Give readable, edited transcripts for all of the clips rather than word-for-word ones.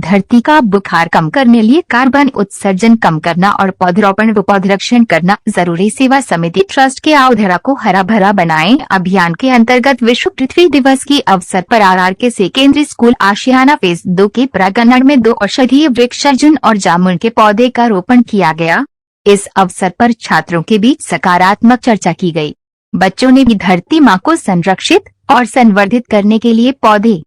धरती का बुखार कम करने लिए कार्बन उत्सर्जन कम करना और पौधरोपण व पौधरक्षण करना जरूरी। सेवा समिति ट्रस्ट के अवधारा को हरा भरा बनाएं अभियान के अंतर्गत विश्व पृथ्वी दिवस के अवसर पर RRK से केंद्रीय स्कूल आशियाना फेज 2 के प्रांगण में 2 औषधीय वृक्ष अर्जुन और जामुन के पौधे का रोपण किया गया। इस अवसर पर छात्रों के बीच सकारात्मक चर्चा की गई। बच्चों ने भी धरती माँ को संरक्षित और संवर्धित करने के लिए पौधे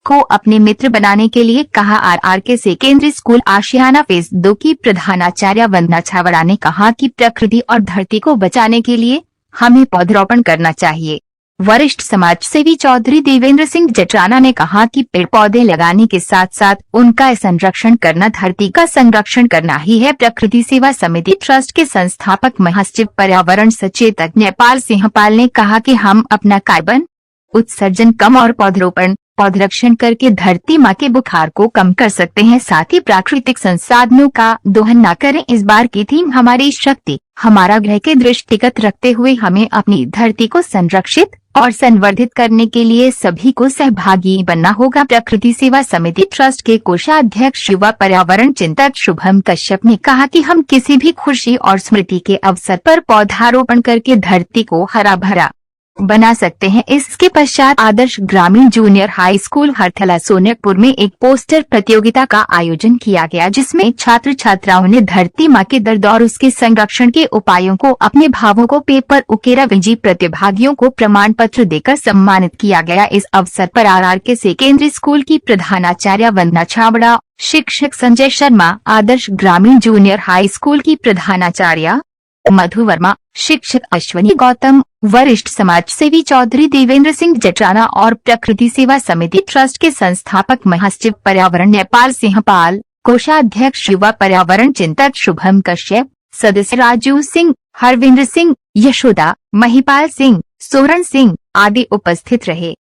को अपने मित्र बनाने के लिए कहा। RRK से केंद्रीय स्कूल आशियाना फेज 2 की प्रधानाचार्य वंदना छाबड़ा ने कहा कि प्रकृति और धरती को बचाने के लिए हमें पौधरोपण करना चाहिए। वरिष्ठ समाज सेवी चौधरी देवेंद्र सिंह जटराना ने कहा कि पेड़ पौधे लगाने के साथ साथ उनका संरक्षण करना धरती का संरक्षण करना ही है। प्रकृति सेवा समिति ट्रस्ट के संस्थापक महासचिव पर्यावरण सचेतक नेपाल सिंह पाल ने कहा कि हम अपना कार्बन उत्सर्जन कम और पौधरोपण पौधरक्षण करके धरती माँ के बुखार को कम कर सकते हैं। साथ ही प्राकृतिक संसाधनों का दोहन न करें। इस बार की थीम हमारी शक्ति हमारा ग्रह के दृष्टिगत रखते हुए हमें अपनी धरती को संरक्षित और संवर्धित करने के लिए सभी को सहभागी बनना होगा। प्रकृति सेवा समिति ट्रस्ट के कोषाध्यक्ष युवा पर्यावरण चिंतक शुभम कश्यप ने कहा कि हम किसी भी खुशी और स्मृति के अवसर पर पौधारोपण करके धरती को हरा भरा बना सकते हैं। इसके पश्चात आदर्श ग्रामीण junior high school Harthala Sonakpur में एक पोस्टर प्रतियोगिता का आयोजन किया गया, जिसमें छात्र छात्राओं ने धरती माँ के दर्द और उसके संरक्षण के उपायों को अपने भावों को पेपर उकेरा। विजयी प्रतिभागियों को प्रमाण पत्र देकर सम्मानित किया गया। इस अवसर पर RRK से केंद्रीय स्कूल की प्रधानाचार्य वंदना छाबड़ा, शिक्षक संजय शर्मा, आदर्श ग्रामीण जूनियर हाई स्कूल की प्रधानाचार्य मधु वर्मा, शिक्षक अश्वनी गौतम, वरिष्ठ समाज सेवी चौधरी देवेंद्र सिंह जटराना और प्रकृति सेवा समिति ट्रस्ट के संस्थापक महासचिव पर्यावरण नेपाल सिंह पाल, कोषाध्यक्ष युवा पर्यावरण चिंतक शुभम कश्यप, सदस्य राजू सिंह, हरविंद्र सिंह, यशोदा, महिपाल सिंह, सोरण सिंह आदि उपस्थित रहे।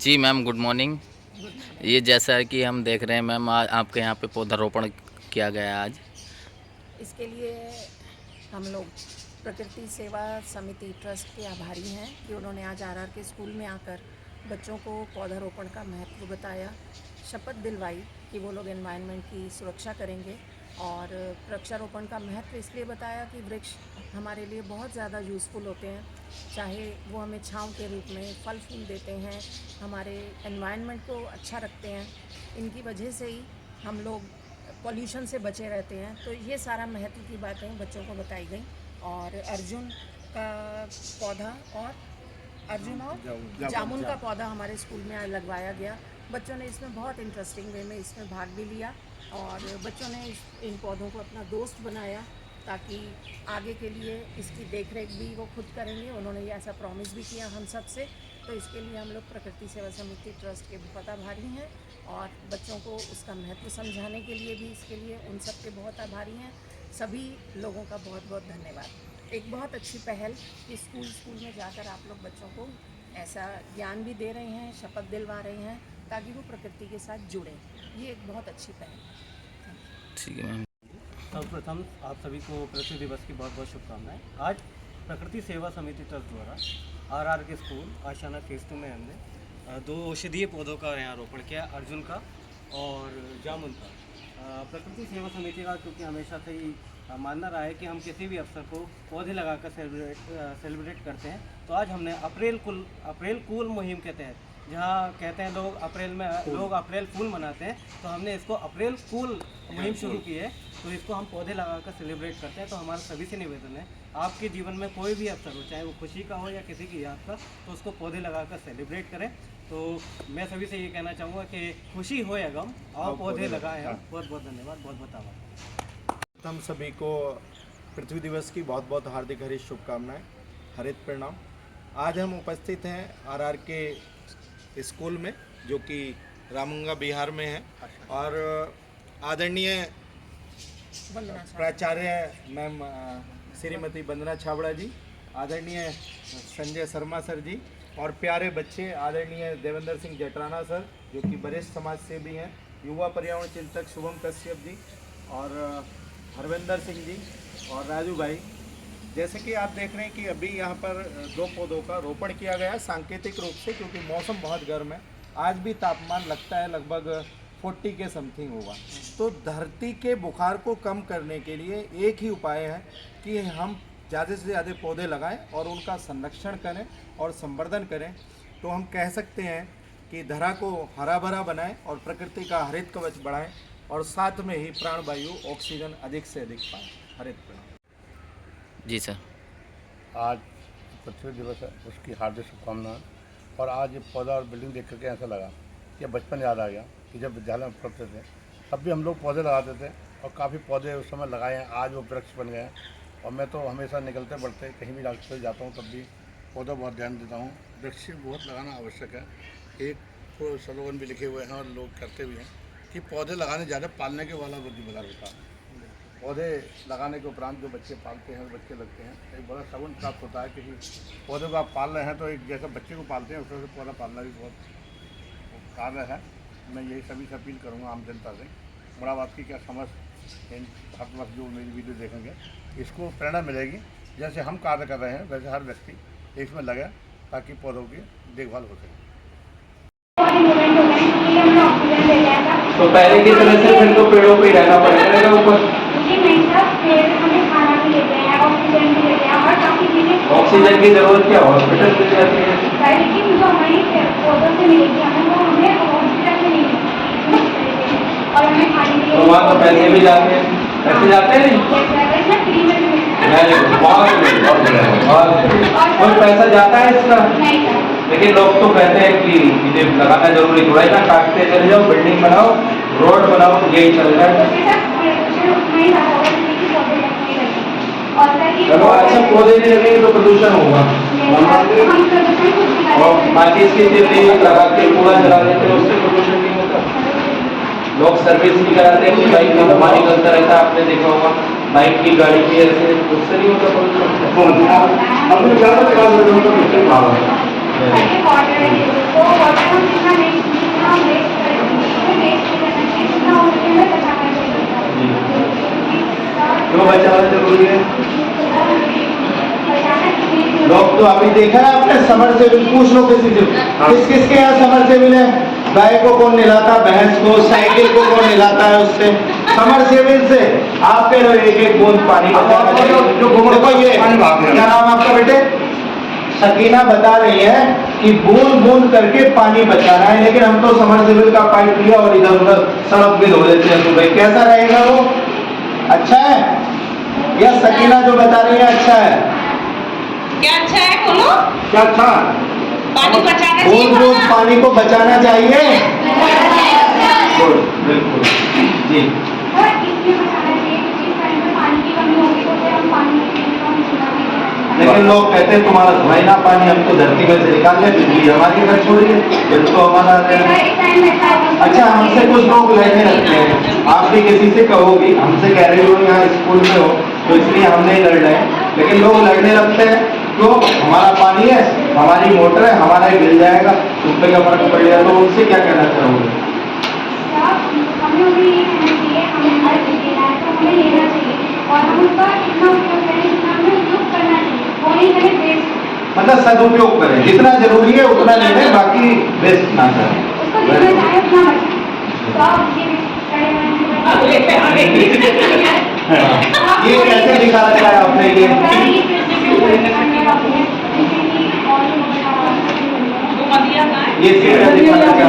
जी मैम, गुड मॉर्निंग। ये जैसा कि हम देख रहे हैं मैम, आपके यहाँ पे पौधारोपण किया गया आज। इसके लिए हम लोग प्रकृति सेवा समिति ट्रस्ट के आभारी हैं कि उन्होंने आज RRK स्कूल में आकर बच्चों को पौधारोपण का महत्व बताया, शपथ दिलवाई कि वो लोग एनवायरनमेंट की सुरक्षा करेंगे और वृक्षारोपण का महत्व इसलिए बताया कि वृक्ष हमारे लिए बहुत ज़्यादा यूज़फुल होते हैं, चाहे वो हमें छांव के रूप में फल फूल देते हैं, हमारे एनवायरनमेंट को अच्छा रखते हैं। इनकी वजह से ही हम लोग पॉल्यूशन से बचे रहते हैं। तो ये सारा महत्व की बातें बच्चों को बताई गई और अर्जुन का पौधा और जामुन का पौधा हमारे स्कूल में लगवाया गया। बच्चों ने इसमें बहुत इंटरेस्टिंग वे में इसमें भाग भी लिया और बच्चों ने इन पौधों को अपना दोस्त बनाया ताकि आगे के लिए इसकी देखरेख भी वो खुद करेंगे। उन्होंने ये ऐसा प्रॉमिस भी किया हम सब से। तो इसके लिए हम लोग प्रकृति सेवा समिति ट्रस्ट के बहुत आभारी हैं और बच्चों को उसका महत्व समझाने के लिए भी इसके लिए उन सब के बहुत आभारी हैं। सभी लोगों का बहुत बहुत धन्यवाद। एक बहुत अच्छी पहल कि स्कूल में जाकर आप लोग बच्चों को ऐसा ज्ञान भी दे रहे हैं, शपथ दिलवा रहे हैं ताकि वो प्रकृति के साथ जुड़े। ये एक बहुत अच्छी पहल है। ठीक है मैम। सर्वप्रथम आप सभी को पृथ्वी दिवस की बहुत बहुत शुभकामनाएं। आज प्रकृति सेवा समिति ट्रस्ट द्वारा RRK स्कूल आशियाना फेज 2 में हमने 2 औषधीय पौधों का यहाँ रोपण किया, अर्जुन का और जामुन का। प्रकृति सेवा समिति का क्योंकि हमेशा से ही मानना रहा है कि हम किसी भी अवसर को पौधे लगाकर सेलिब्रेट करते हैं। तो आज हमने अप्रैल कूल मुहिम के तहत, जहाँ कहते हैं लोग अप्रैल में लोग अप्रैल फूल मनाते हैं, तो हमने इसको अप्रैल कूल मुहिम शुरू की है। तो इसको हम पौधे लगाकर सेलिब्रेट करते हैं। तो हमारा सभी से निवेदन है, आपके जीवन में कोई भी अवसर हो, चाहे वो खुशी का हो या किसी की याद का, तो उसको पौधे लगाकर सेलिब्रेट करें। तो मैं सभी से ये कहना चाहूँगा कि खुशी हो या गम, आओ पौधे लगाएं। बहुत बहुत धन्यवाद, बहुत बहुत आभार। हम सभी को पृथ्वी दिवस की बहुत बहुत हार्दिक हरित शुभकामनाएं, हरित प्रणाम। आज हम उपस्थित हैं RRK स्कूल में, जो कि रामगंगा बिहार में है, और आदरणीय प्राचार्य मैम श्रीमती वंदना छाबड़ा जी, आदरणीय संजय शर्मा सर जी, और प्यारे बच्चे आदरणीय देवेंद्र सिंह जटराना सर, जो कि वरिष्ठ समाज सेवी हैं, युवा पर्यावरण चिंतक शुभम कश्यप जी और हरविंदर सिंह जी और राजू भाई, जैसे कि आप देख रहे हैं कि अभी यहाँ पर 2 पौधों का रोपण किया गया है सांकेतिक रूप से, क्योंकि मौसम बहुत गर्म है। आज भी तापमान लगता है लगभग 40 के समथिंग होगा। तो धरती के बुखार को कम करने के लिए एक ही उपाय है कि हम ज़्यादा से ज़्यादा पौधे लगाएं और उनका संरक्षण करें और संवर्धन करें। तो हम कह सकते हैं कि धरा को हरा भरा बनाएं और प्रकृति का हरित कवच बढ़ाएं और साथ में ही प्राणवायु ऑक्सीजन अधिक से अधिक पाएं। हरित प्राण। जी सर। आज पृथ्वी दिवस है, उसकी हार्दिक शुभकामनाएं। और आज ये पौधा और बिल्डिंग देख करके ऐसा लगा कि बचपन याद आ गया कि जब विद्यालय में पढ़ते थे तब भी हम लोग पौधे लगाते थे और काफ़ी पौधे उस समय लगाए हैं। आज वो वृक्ष बन गए हैं और मैं तो हमेशा निकलते बढ़ते कहीं भी रास्ते जाता हूँ तब भी पौधों बहुत ध्यान देता हूँ। वृक्ष बहुत लगाना आवश्यक है। एक तो स्लोगन भी लिखे हुए हैं और लोग करते भी हैं कि पौधे लगाने ज़्यादा पालने के वाला बुद्धि बदल होता है। पौधे लगाने के उपरांत जो बच्चे पालते हैं, बच्चे लगते हैं, एक बड़ा सगुन प्राप्त होता है। किसी पौधे को आप पाल रहे हैं तो एक जैसा बच्चे को पालते हैं उस तरह से पौधा पालना भी बहुत कार्य है। मैं यही सभी से अपील करूँगा आम जनता से। मुराबाद की क्या समझ इन भारतवर्ष जो मेरी वीडियो देखेंगे इसको प्रेरणा मिलेगी। जैसे हम कार्य कर रहे हैं वैसे हर व्यक्ति इसमें लगे ताकि पौधों की देखभाल हो सके। तो पहले की तरह से फिर तो पेड़ों पे ही रहना पड़ेगा ऊपर। ऑक्सीजन की जरूरत क्या हॉस्पिटल मिल जाती है, लेकिन जो हमारी पौधों से मिलेगी हमें वो हमें हॉस्पिटल में नहीं मिलेगी। और हमें खाने के तो वहाँ तो पैसे भी जाते हैं, पैसे जाते हैं बहुत पैसा जाता है इसका। लेकिन लोग तो कहते हैं कि मुझे लगाना जरूरी थोड़ा ही ना, काटते चले जाओ, बिल्डिंग बनाओ, रोड बनाओ, यही चल रहा है। चलो अच्छा पौधे नहीं लगेंगे तो प्रदूषण होगा। और बाकी इसकी तितली लगा के कूड़ा जला देते हैं उससे प्रदूषण नहीं होता। लोग सर्विस भी कराते हैं कि बाइक में धुआं निकलता रहता है, आपने देखा होगा बाइक की गाड़ी की, ऐसे उससे नहीं होता प्रदूषण। क्यों बचाना जरूरी है? लोग तो अभी देखा है आपने समरसेबिल, पूछ लो किसी से किस किस के यहाँ समरसेबिल है। गाय को कौन नहलाता, भैंस को, साइकिल को कौन नहलाता है उससे, समरसेबिल से। आप कह रहे हो एक एक बूंद पानी बचाना चाहिए। देखो ये क्या नाम आपका बेटे? सकीना बता रही है कि बूंद बूंद करके पानी बचाना है, लेकिन हम तो समरसेबिल का पाइप लिया और इधर उधर सड़क भी धो देते हैं। तो भाई कैसा रहेगा वो? अच्छा है या सकीना जो बता रही है अच्छा है? क्या अच्छा है बोलो? क्या अच्छा? पानी बचाना चाहिए, बूंद बूंद पानी को बचाना चाहिए। बिल्कुल जी। लेकिन लोग कहते हैं तुम्हारा धुआं ना पानी हम तो धरती में से निकाल ले, बिजली हमारी घर छोड़िए, बिल तो हमारा आ जाएगा। अच्छा हमसे कुछ लोग लड़ने लगते हैं, आप भी किसी से कहोगी, हमसे कह रही हो यहाँ स्कूल में हो तो इसलिए हम नहीं लड़ रहे हैं, लेकिन लोग लड़ने लगते हैं तो हमारा पानी है, हमारी मोटर है, हमारा ही गिर जाएगा, तुम पे क्या फर्क पड़ जाएगा। तो उनसे क्या कहना चाहोगे? मतलब सदुपयोग करें, जितना जरूरी है उतना लें, बाकी वेस्ट ना करें। ये कैसे दिखा रखा है आपने? ये कैसे दिखा रखा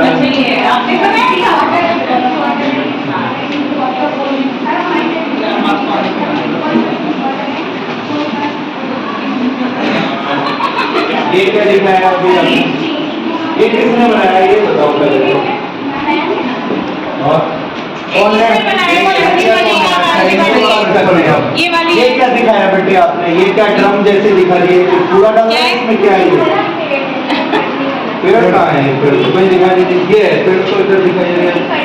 ये क्या दिखाया अभी आपने? ये किसने बनाया ये बताओ पहले। कौन है? ये क्या दिखाया बेटे आपने? ये क्या ड्रम जैसे दिखा रही है? पूरा डाल इसमें क्या है? पेड़ कहाँ है? पेड़ तो कोई दिखाई नहीं दे। ये है पेड़ तो इधर दिखाई दे रहा है।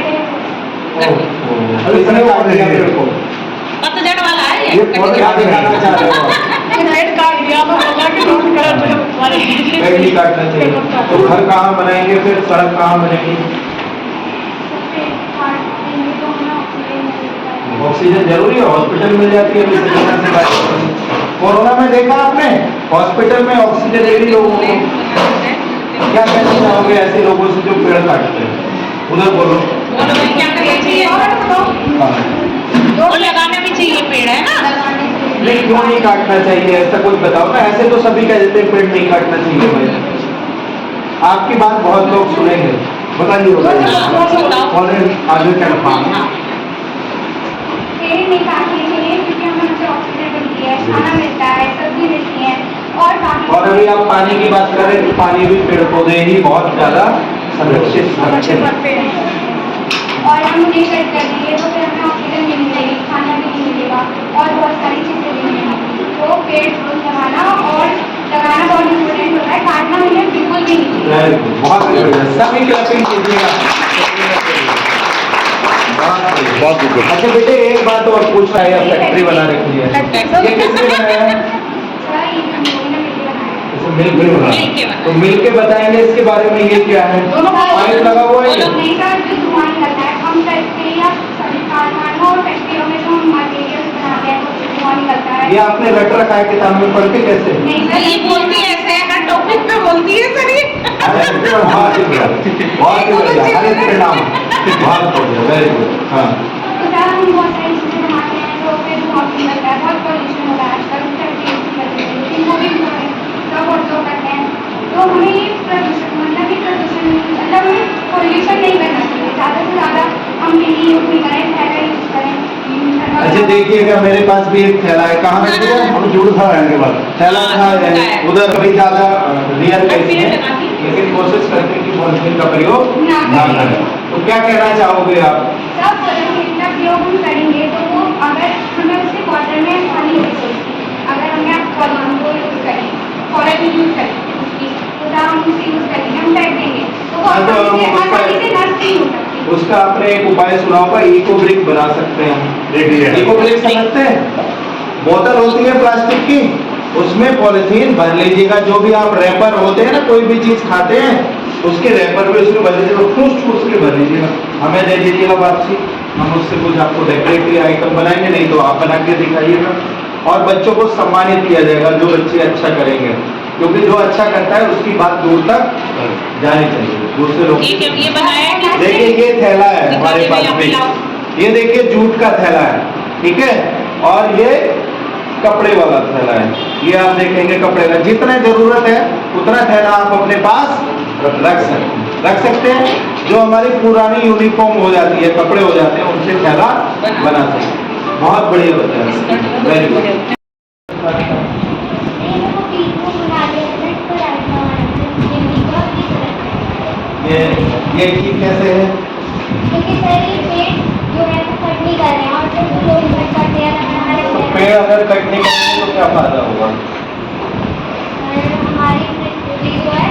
अभी इसने काट दिया पेड़ को। पतझड़ वाला है ये क्या दिखाना चाह रहे हो? पेड़ नहीं काटना चाहिए। तो घर कहाँ बनाएंगे फिर? सड़क कहाँ बनेगी? ऑक्सीजन जरूरी है, हॉस्पिटल मिल जाती है, कोरोना में देखा आपने हॉस्पिटल में ऑक्सीजन ले ली लोगों को। क्या कहना चाहोगे ऐसे लोगों से जो पेड़ काटते हैं? उधर बोलो। क्या करना चाहिए? वो लगाना भी चाहिए पेड़, है ना? नहीं, क्यों नहीं काटना चाहिए ऐसा कुछ बताओ ना। ऐसे तो सभी कह देते हैं पेड़ नहीं काटना चाहिए भाई। आपकी बात बहुत लोग सुनेंगे, बताइए पेड़ नहीं काटने चाहिए क्योंकि हमें उनसे ऑक्सीजन मिलती है, खाना मिलता है, सब्जी मिलती है और बाकी। और अभी आप पानी की बात करें तो पानी भी पेड़ पौधे ही बहुत ज्यादा संरक्षित करते हैं और हम उन्हें कट कर दिए तो फिर हमें ऑक्सीजन नहीं मिलेगी, खाना भी नहीं मिलेगा और बहुत सारी चीज़ें नहीं मिलेंगी। तो पेड़ रोज लगाना और लगाना बहुत इम्पोर्टेंट होता है, काटना उन्हें बिल्कुल भी नहीं चाहिए। बहुत सभी क्लैपिंग कीजिएगा। अच्छा बेटे, एक बात और पूछ रहा है, फैक्ट्री बना रखी है, ये किसने बनाया है? मिल के बना। तो मिल के बताएंगे इसके बारे में, ये क्या है? पाइप लगा हुआ है, नहीं सर, जो धुआं निकलता है हम फैक्ट्री या कारखानों और फैक्ट्रियों में जो हम मटेरियल बनाते हैं तो धुआं निकलता है। ये आपने रट रखा है किताब में पढ़ के कैसे? नहीं सर, ये बोलती है ऐसे, हर टॉपिक पे बोलती है सर ये। बहुत ही बढ़िया, बहुत ही बढ़िया, हरे परिणाम, बहुत बढ़िया, वेरी गुड। हाँ, तो सर हम बहुत सारी चीज़ें बनाते हैं तो फिर धुआं निकलता है, बहुत पॉल्यूशन होता है आजकल फैक्ट्री की वजह से, लेकिन वो भी सब और जो करते हैं तो हमें प्रदूषण मतलब हमें पॉल्यूशन नहीं करना चाहिए, ज़्यादा से ज़्यादा हम यही यूज़ नहीं करें, थैला यूज़ करें। अच्छा देखिएगा, मेरे पास भी एक थैला है, कहाँ रख दिया? हम जुड़ था रहने बाद थैला था उधर, कभी ज़्यादा रियल कैसे है, लेकिन कोशिश करते कि पॉलिथीन का प्रयोग ना करें। तो क्या कहना चाहोगे आप? सब पॉलिथीन का प्रयोग हम करेंगे तो वो अगर हमें उससे वाटर में पानी होगी, अगर हमें पॉलिथीन को यूज़ करें, पॉलिथीन यूज़ करें उसकी, तो हम उसे यूज़ करेंगे, हम फेंक देंगे तो वो आसानी से नष्ट नहीं हो सकती। उसका आपने एक उपाय सुना होगा, इको ब्रिक बना सकते हैं। इको ब्रिक समझते हैं? बोतल होती है प्लास्टिक की, उसमें पॉलिथीन भर लीजिएगा, जो भी आप रैपर होते हैं ना, कोई भी चीज खाते हैं उसके रैपर भी उसमें भर लीजिएगा, ठूस के भर लीजिएगा, हमें दे दीजिएगा वापसी, हम उससे कुछ आपको डेकोरेटिव आइटम बनाएंगे, नहीं तो आप बना के दिखाइएगा। और बच्चों को सम्मानित किया जाएगा जो बच्चे अच्छा करेंगे, क्योंकि जो अच्छा करता है उसकी बात दूर तक जानी चाहिए, दूसरे लोग। ये बनाया है। देखिए ये थैला है हमारे पास में, ये देखिए जूट का थैला है, ठीक है, और ये कपड़े वाला थैला है, ये आप देखेंगे कपड़े का। जितना जरूरत है उतना थैला आप अपने पास रख सकते हैं। जो हमारी पुरानी यूनिफॉर्म हो जाती है, कपड़े हो जाते हैं, उनसे थैला बना सकते हैं। बहुत बढ़िया होता है, वेरी गुड। ये ठीक कैसे है? क्योंकि सर ये पेड़ जो है वो कट नहीं कर रहे हैं और फिर वो लोग कट करते हैं। तो पेड़ अगर कट नहीं करेंगे तो क्या फायदा होगा? हमारी पृथ्वी जो है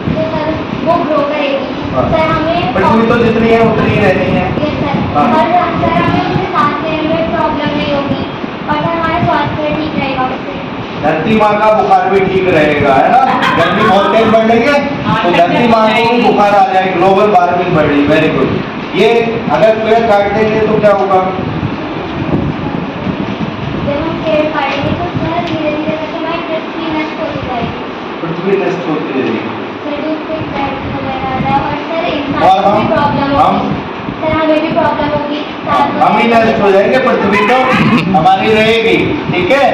तो सर वो ग्रो करेगी। हाँ। सर हमें पृथ्वी तो जितनी है उतनी ही रहनी है। यस सर, हाँ। और सर हमें उससे सांस लेने में प्रॉब्लम नहीं होगी और हमारा स्वास्थ्य ठीक रहेगा उससे। धरती माँ का बुखार भी ठीक रहेगा, है ना? गर्मी बहुत तेज बढ़ रही है तो धरती माँ को भी बुखार आ जाए, ग्लोबल वार्मिंग बढ़ रही है। Very good. ये अगर पेड़ काट देंगे तो क्या होगा? जब हम पेड़ काटेंगे तो सर धीरे धीरे करके हमारी पृथ्वी नष्ट होती जाएगी। पृथ्वी नष्ट होती रहेगी। सर जो कोई पेड़ वगैरह आता है और सर और इंसान को भी प्रॉब्लम हम होगी, सर हमें भी प्रॉब्लम होगी। हम ही नष्ट हो जाएंगे, पृथ्वी तो हमारी रहेगी, ठीक है।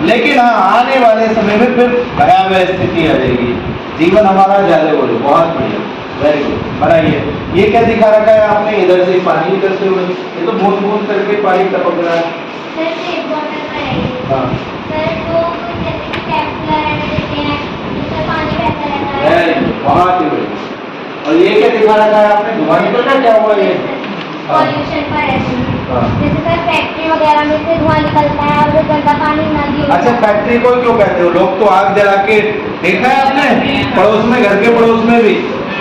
लेकिन हाँ, आने वाले समय में फिर भयावह स्थिति आ जाएगी, जीवन हमारा ज्यादा हो जाएगा। बहुत बढ़िया, वेरी गुड। बनाइए। ये क्या दिखा रखा है आपने? इधर से पानी इधर से उधर, ये तो बूंद बूंद करके पानी टपक रहा है। सर एक बॉटल का है। हाँ, सर तो जैसे कि कैप्सूल देते हैं उससे पानी बहता रहता है। वेरी गुड, बहुत ही बढ़िया। और ये क्या दिखा रखा है आपने? धुआं निकल रहा है, क्या हुआ ये? पॉल्यूशन पर है। हाँ। जैसे सर फैक्ट्री वगैरह में से धुआं निकलता है और वो गंदा पानी नदी। अच्छा, फैक्ट्री को क्यों कहते हो? लोग तो आग जला के, देखा है आपने पड़ोस में, घर के पड़ोस में भी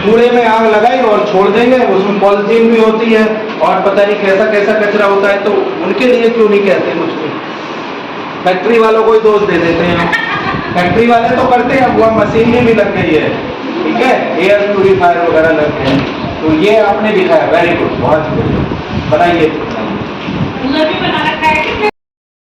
कूड़े में आग लगाई और छोड़ देंगे, उसमें पॉलिथीन भी होती है और पता नहीं कैसा कैसा कचरा होता है। तो उनके लिए क्यों नहीं कहते कुछ भी? फैक्ट्री वालों को ही दोष दे देते हैं। फैक्ट्री वाले तो करते हैं, वो मशीन भी लग गई है, ठीक है, एयर प्यूरीफायर वगैरह लग गए हैं। तो ये आपने दिखाया, वेरी गुड, बहुत बढ़िया। बनाइए। यूजर भी बनाना